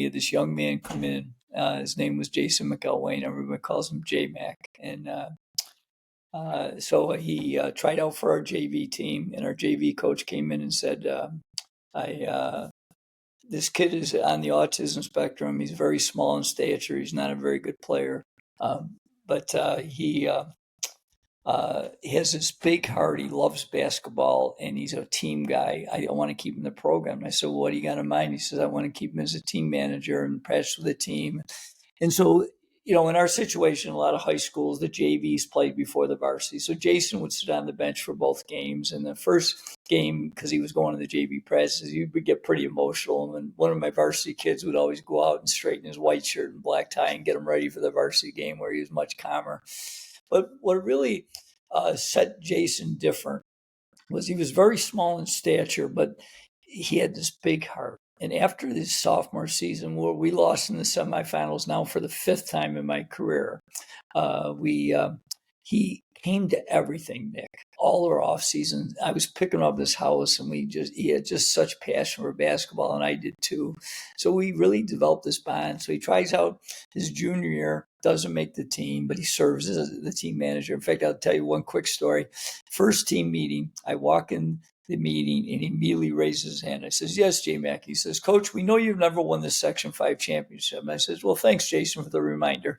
we had this young man come in. His name was Jason McElwain. Everybody calls him J-Mac. And so he tried out for our JV team, and our JV coach came in and said, this kid is on the autism spectrum. He's very small in stature. He's not a very good player. But he has this big heart. He loves basketball, and he's a team guy. I want to keep him in the program. And I said, well, what do you got in mind? He says, I want to keep him as a team manager and practice with the team. And so, in our situation, a lot of high schools, the JVs played before the varsity. So Jason would sit on the bench for both games. And the first game, because he was going to the JV practices, he would get pretty emotional. And one of my varsity kids would always go out and straighten his white shirt and black tie and get him ready for the varsity game, where he was much calmer. But what really set Jason different was he was very small in stature, but he had this big heart. And after his sophomore season, where we lost in the semifinals now for the fifth time in my career, he came to everything, Nick. All our off season, I was picking up this house, and he had just such passion for basketball, and I did too. So we really developed this bond. So he tries out his junior year, doesn't make the team, but he serves as the team manager. In fact, I'll tell you one quick story. First team meeting, I walk in the meeting, and he immediately raises his hand. I says, yes, J-Mac. He says, Coach, we know you've never won the Section 5 championship. And I says, well, thanks, Jason, for the reminder.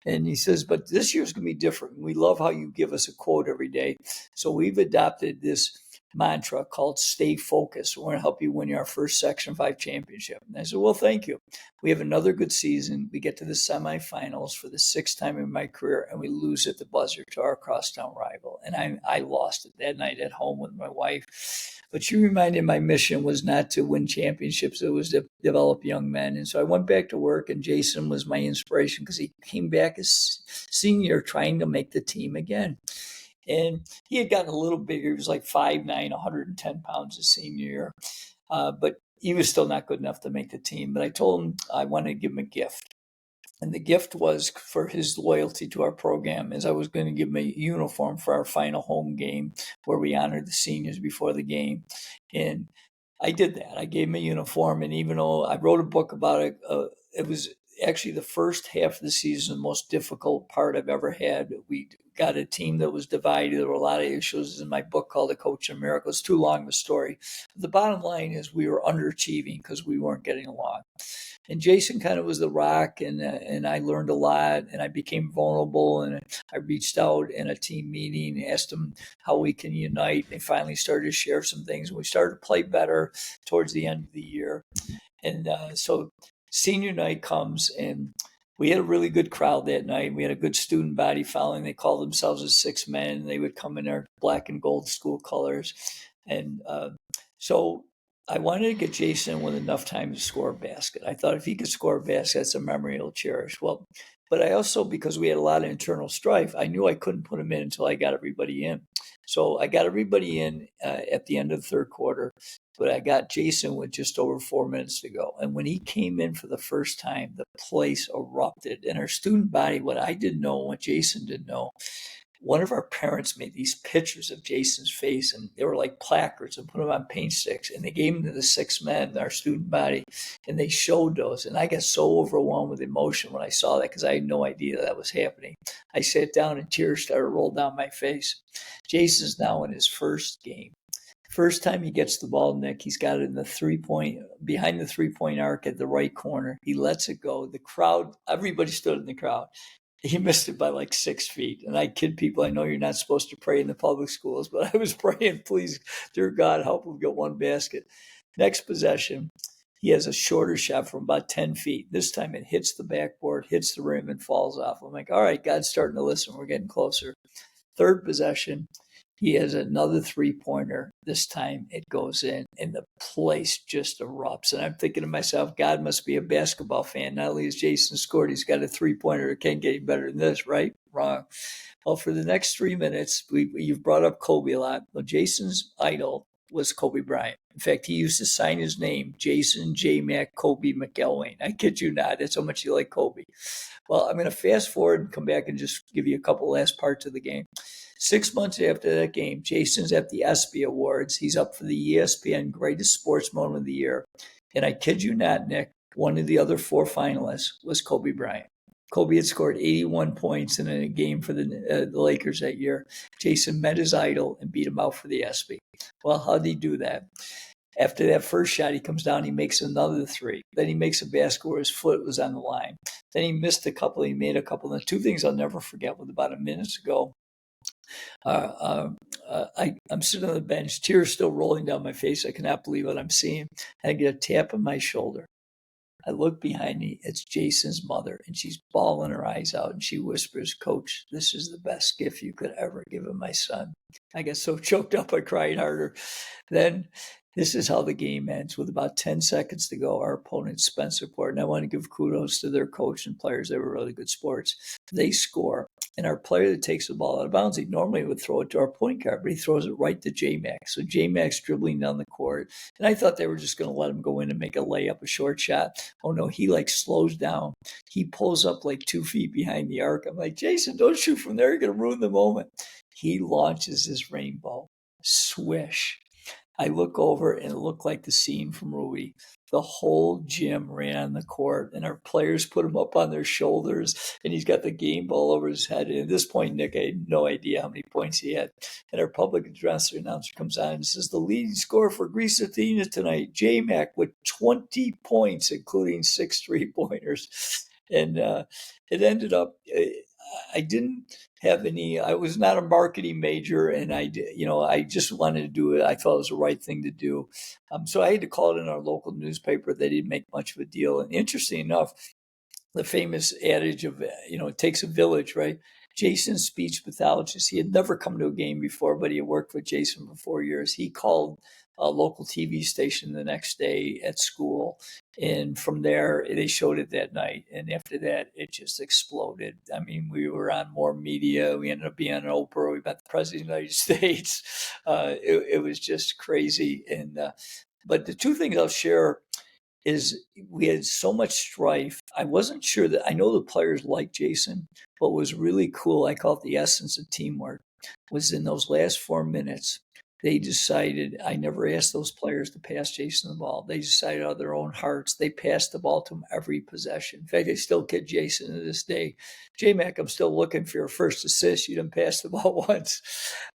And he says, but this year's going to be different. We love how you give us a quote every day. So we've adopted this mantra called stay focused. We're going to help you win your first Section 5 championship. And I said, well, thank you. We have another good season. We get to the semifinals for the sixth time in my career, and we lose at the buzzer to our crosstown rival. And I lost it that night at home with my wife. But you reminded my mission was not to win championships. It was to develop young men. And so I went back to work, and Jason was my inspiration because he came back as senior trying to make the team again. And he had gotten a little bigger. He was like 5'9", 110 pounds his senior year. But he was still not good enough to make the team. But I told him I wanted to give him a gift. And the gift was for his loyalty to our program, as I was going to give him a uniform for our final home game where we honored the seniors before the game. And I did that. I gave him a uniform. And even though I wrote a book about it, it was actually the first half of the season, the most difficult part I've ever had. We got a team that was divided. There were a lot of issues in my book called The Coach of Miracles. It's too long of a story. But the bottom line is we were underachieving because we weren't getting along. And Jason kind of was the rock, and I learned a lot, and I became vulnerable, and I reached out in a team meeting, asked them how we can unite. They finally started to share some things, and we started to play better towards the end of the year. And so senior night comes, and we had a really good crowd that night. We had a good student body following. They called themselves the Six Men. They would come in their black and gold school colors. And so I wanted to get Jason with enough time to score a basket. I thought if he could score a basket, that's a memory he'll cherish. Well, but I also, because we had a lot of internal strife, I knew I couldn't put him in until I got everybody in. So I got everybody in at the end of the third quarter, but I got Jason with just over 4 minutes to go. And when he came in for the first time, the place erupted. And our student body, what I didn't know, what Jason didn't know, one of our parents made these pictures of Jason's face, and they were like placards, and put them on paint sticks, and they gave them to the Six Men, our student body, and they showed those. And I got so overwhelmed with emotion when I saw that, because I had no idea that was happening. I sat down and tears started to roll down my face. Jason's now in his first game. First time he gets the ball, Nick, he's got it in the behind the 3-point arc at the right corner. He lets it go. The crowd, everybody stood in the crowd. He missed it by like 6 feet. And I kid people, I know you're not supposed to pray in the public schools, but I was praying, please, dear God, help him get one basket. Next possession, he has a shorter shot from about 10 feet. This time it hits the backboard, hits the rim, and falls off. I'm like, all right, God's starting to listen. We're getting closer. Third possession, he has another 3-pointer. This time it goes in, and the place just erupts. And I'm thinking to myself, God must be a basketball fan. Not only has Jason scored, he's got a 3-pointer. It can't get any better than this, right? Wrong. Well, for the next 3 minutes, you've brought up Kobe a lot. Well, Jason's idol was Kobe Bryant. In fact, he used to sign his name, Jason J. Mac Kobe McElwain. I kid you not. That's how much you like Kobe. Well, I'm going to fast forward and come back and just give you a couple last parts of the game. 6 months after that game, Jason's at the ESPY Awards. He's up for the ESPN Greatest Sports Moment of the Year. And I kid you not, Nick, One of the other 4 finalists was Kobe Bryant. Kobe had scored 81 points in a game for the Lakers that year. Jason met his idol and beat him out for the ESPY. Well, how did he do that? After that first shot, he comes down, he makes another 3. Then he makes a basket where his foot was on the line. Then he missed a couple, he made a couple. And the 2 things I'll never forget was about a minute ago. I'm sitting on the bench, tears still rolling down my face. I cannot believe what I'm seeing. And I get a tap on my shoulder. I look behind me. It's Jason's mother, and she's bawling her eyes out, and she whispers, "Coach, this is the best gift you could ever give him, my son." I got so choked up, I cried harder. Then this is how the game ends. With about 10 seconds to go, our opponent, Spencerport, and I want to give kudos to their coach and players. They were really good sports. They score, and our player that takes the ball out of bounds, he normally would throw it to our point guard, but he throws it right to J-Max. So J-Max dribbling down the court, and I thought they were just going to let him go in and make a layup, a short shot. Oh no, he slows down. He pulls up 2 feet behind the arc. I'm like, Jason, don't shoot from there. You're going to ruin the moment. He launches his rainbow. Swish. I look over and it looked like the scene from Rudy. The whole gym ran on the court, and our players put him up on their shoulders, and he's got the game ball over his head. And at this point, Nick, I had no idea how many points he had. And our public address announcer comes on and says, the leading scorer for Greece Athena tonight, J-Mac, with 20 points, including 6 3-pointers. And it ended up, I didn't have I was not a marketing major, and I just wanted to do it. I thought it was the right thing to do. So I had to call it in our local newspaper. They didn't make much of a deal. And interesting enough, the famous adage of, it takes a village, right? Jason's speech pathologist, he had never come to a game before, but he had worked with Jason for 4 years. He called a local TV station the next day at school. And from there, they showed it that night. And after that, it just exploded. I mean, we were on more media. We ended up being on Oprah. We met the President of the United States. It was just crazy. But the 2 things I'll share is we had so much strife. I wasn't sure I know the players liked Jason, but what was really cool, I call it the essence of teamwork, was in those last 4 minutes, they decided, I never asked those players to pass Jason the ball. They decided out of their own hearts. They passed the ball to him every possession. In fact, they still kid Jason to this day. J-Mac, I'm still looking for your first assist. You didn't pass the ball once.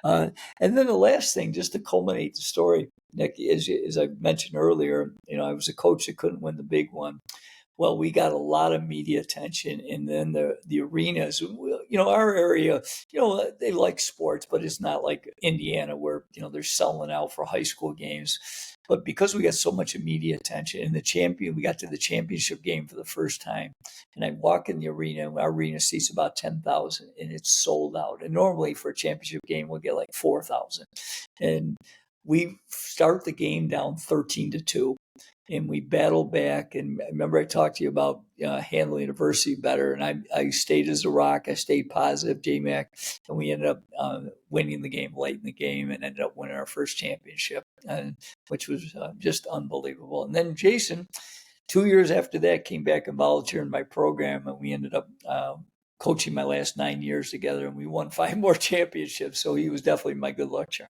And then the last thing, just to culminate the story, Nick, as I mentioned earlier, I was a coach that couldn't win the big one. Well, we got a lot of media attention, and then the arenas, our area, they like sports, but it's not like Indiana where, they're selling out for high school games. But because we got so much media attention, and we got to the championship game for the first time, and I walk in the arena, and our arena seats about 10,000, and it's sold out. And normally for a championship game, we'll get 4,000. And we start the game down 13-2. And we battled back. And remember, I talked to you about handling adversity better. And I stayed as a rock. I stayed positive, J-Mac. And we ended up winning the game late in the game and ended up winning our first championship, which was just unbelievable. And then Jason, 2 years after that, came back and volunteered in my program. And we ended up coaching my last 9 years together. And we won 5 more championships. So he was definitely my good luck charm.